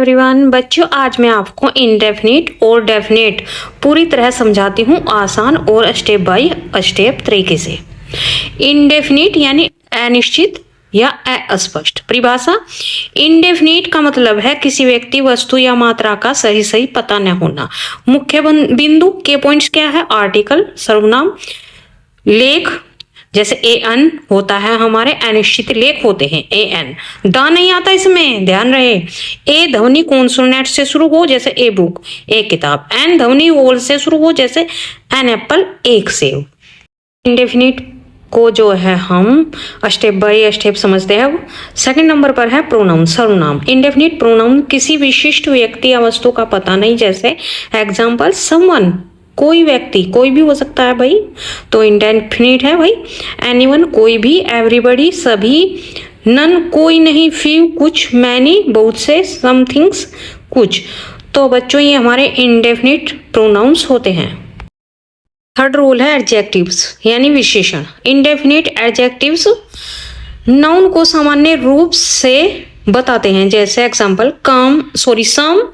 Everyone, बच्चों आज मैं आपको इनडेफिनिट और डेफिनेट पूरी तरह समझाती हूँ आसान और स्टेप बाय स्टेप तरीके से। इनडेफिनिट यानी अनिश्चित या अस्पष्ट। परिभाषा, इनडेफिनिट का मतलब है किसी व्यक्ति, वस्तु या मात्रा का सही पता न होना। मुख्य बिंदु के पॉइंट्स क्या है? आर्टिकल, सर्वनाम, लेख जैसे एन होता है, हमारे अनिश्चित लेख होते हैं एन। द नहीं आता इसमें, ध्यान रहे। ए ध्वनि कॉन्सोनेंट से शुरू हो जैसे ए बुक, एक किताब। एन ध्वनि वोल से शुरू हो जैसे एन एप्पल, एक सेब। इंडेफिनिट को जो है हम स्टेप बाय स्टेप समझते हैं। सेकंड नंबर पर है प्रोनाउन, सर्वनाम। इंडेफिनिट प्रोनाउन किसी विशिष्ट व्यक्ति या वस्तु का पता नहीं, जैसे एग्जाम्पल समवन, कोई व्यक्ति, कोई भी हो सकता है भाई, तो इंडेफिनिट है भाई। एनीवन, कोई भी। एवरीबॉडी, सभी। नन, कोई नहीं। फ्यू, कुछ। मैनी, बहुत से। समथिंग्स, कुछ। तो बच्चों ये हमारे इंडेफिनिट प्रोनाउंस होते हैं। थर्ड रूल है एडजेक्टिव्स यानी विशेषण। इंडेफिनिट एडजेक्टिव्स नाउन को सामान्य रूप से बताते हैं, जैसे एग्जाम्पल सम,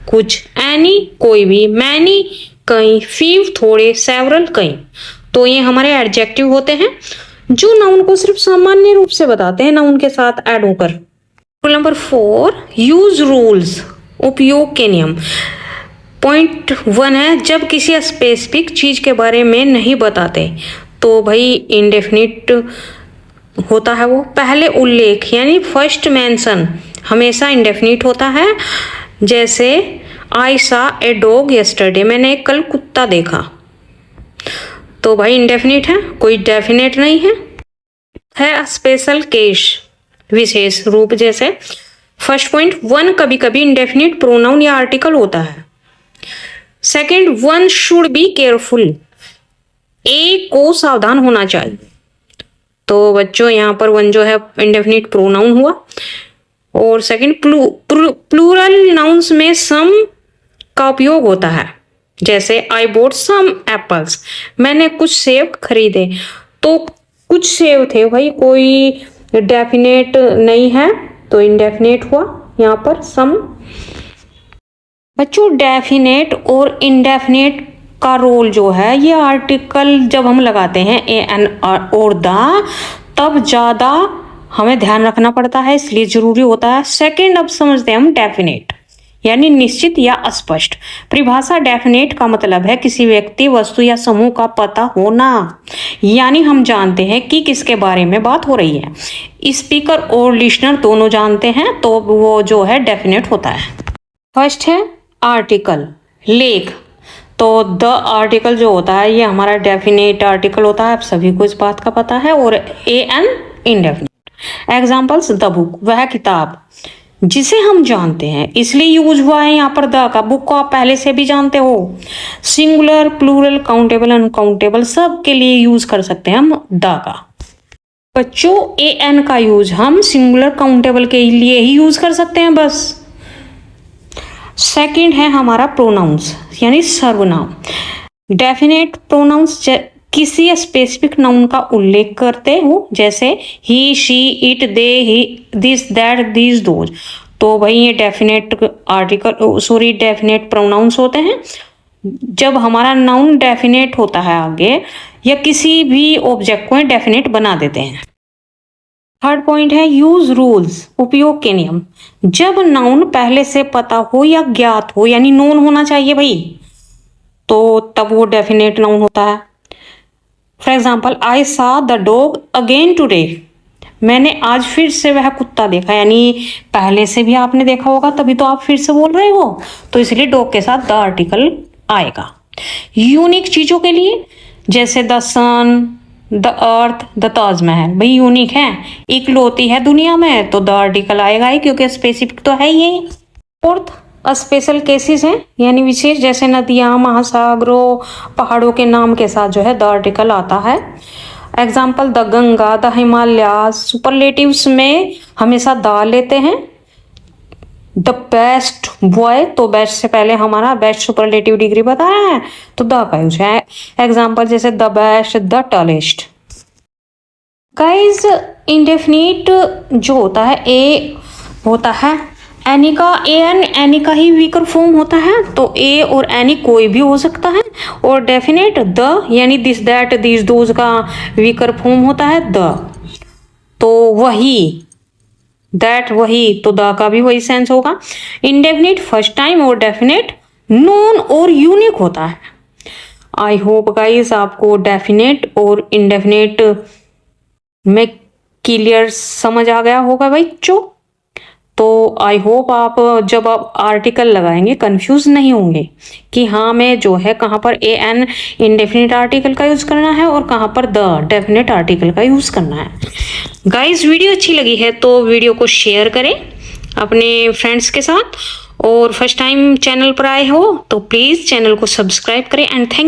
कुछ। एनी, कोई भी। मैनी, कई। फीव, थोड़े। सेवरल, कई। तो ये हमारे एडजेक्टिव होते हैं जो नाउन को सिर्फ सामान्य रूप से बताते हैं नाउन के साथ ऐड होकर। रूल नंबर 4, यूज रूल्स, उपयोग के नियम। पॉइंट 1 है जब किसी स्पेसिफिक चीज के बारे में नहीं बताते तो भाई इंडेफिनिट होता है वो। पहले उल्लेख यानी फर्स्ट मेंशन हमेशा इंडेफिनिट होता है, जैसे आई सा ए डॉग यस्टरडे, मैंने कल कुत्ता देखा, तो भाई इंडेफिनिट है, कोई डेफिनेट नहीं है स्पेशल केस, विशेष रूप। जैसे फर्स्ट पॉइंट, वन कभी कभी इंडेफिनिट प्रोनाउन या आर्टिकल होता है। Second, one should be careful, ए को सावधान होना चाहिए। तो बच्चों यहाँ पर वन जो है इंडेफिनिट प्रोनाउन हुआ। और सेकंड, प्लूरल नाउन्स में सम का उपयोग होता है, जैसे आई बोट सम एप्पल्स, मैंने कुछ सेब खरीदे। तो कुछ सेब थे भाई, कोई डेफिनेट नहीं है, तो इंडेफिनेट हुआ यहाँ पर सम। बच्चों डेफिनेट और इंडेफिनेट का रोल जो है, ये आर्टिकल जब हम लगाते हैं ए एन और द, तब ज्यादा हमें ध्यान रखना पड़ता है, इसलिए जरूरी होता है। सेकंड, अब समझते हैं हम डेफिनेट यानी निश्चित या स्पष्ट। परिभाषा, डेफिनेट का मतलब है किसी व्यक्ति, वस्तु या समूह का पता होना, यानी हम जानते हैं कि किसके बारे में बात हो रही है। स्पीकर और लिसनर दोनों जानते हैं, तो वो जो है डेफिनेट होता है। फर्स्ट है आर्टिकल, लेख। तो द आर्टिकल जो होता है ये हमारा डेफिनेट आर्टिकल होता है, आप सभी को इस बात का पता है। और a an indefinite. Examples, the book, वह किताब जिसे हम जानते हैं, इसलिए यूज हुआ है यहाँ पर द का। बुक को आप पहले से भी जानते हो। सिंगुलर, प्लूरल, काउंटेबल, अनकाउंटेबल, सब के लिए यूज कर सकते हैं हम द का। बच्चों ए एन का यूज हम सिंगुलर, काउंटेबल के लिए ही यूज कर सकते हैं बस। सेकंड है हमारा प्रोनाउंस यानी सर्वनाम। डेफिनेट प्रोनाउंस किसी स्पेसिफिक नाउन का उल्लेख करते हो, जैसे he, she, it, they, he, this, that, these, those. तो भाई ये डेफिनेट डेफिनेट प्रोनाउंस होते हैं जब हमारा नाउन डेफिनेट होता है आगे, या किसी भी ऑब्जेक्ट को डेफिनेट बना देते हैं। थर्ड पॉइंट है यूज रूल्स, उपयोग के नियम। जब नाउन पहले से पता हो या ज्ञात हो, यानी नोन होना चाहिए भाई, तो तब वो डेफिनेट नाउन होता है। फॉर एग्जाम्पल, आई सा द डॉग अगेन टूडे, मैंने आज फिर से वह कुत्ता देखा, यानी पहले से भी आपने देखा होगा तभी तो आप फिर से बोल रहे हो, तो इसलिए डॉग के साथ द आर्टिकल आएगा। यूनिक चीजों के लिए, जैसे the sun, the earth, the Taj Mahal, भाई यूनिक है, इकलौती है दुनिया में, तो द आर्टिकल आएगा ही, क्योंकि स्पेसिफिक तो है ही। फोर्थ, स्पेशल केसेस हैं यानी विशेष, जैसे नदियां, महासागरों, पहाड़ों के नाम के साथ जो है द आर्टिकल आता है। Example, the Ganga, the Himalaya. Superlatives में हमेशा द लेते हैं। द बेस्ट बॉय, तो बेस्ट से पहले हमारा बेस्ट सुपरलेटिव डिग्री बताया है, तो द का यूज है। एग्जाम्पल जैसे the best, the tallest. Guys indefinite जो होता है, ए होता है एनी का एन, एनी का ही वीकर फॉर्म होता है, तो ए और एनी कोई भी हो सकता है। और डेफिनेट द यानी दिस दैट दिस दोज का वीकर फॉर्म होता है द, तो वही, दैट वही, तो द का भी वही सेंस होगा। इंडेफिनिट फर्स्ट टाइम और डेफिनेट नोन और यूनिक होता है। आई होप गाइस आपको डेफिनेट और इंडेफिनेट में क्लियर समझ आ गया होगा बच्चों। तो आई होप आप जब आप आर्टिकल लगाएंगे कंफ्यूज नहीं होंगे कि हाँ मैं जो है कहाँ पर ए एन इंडेफिनिट आर्टिकल का यूज करना है और कहाँ पर द डेफिनेट आर्टिकल का यूज करना है। गाइस वीडियो अच्छी लगी है तो वीडियो को शेयर करें अपने फ्रेंड्स के साथ, और फर्स्ट टाइम चैनल पर आए हो तो प्लीज चैनल को सब्सक्राइब करें एंड थैंक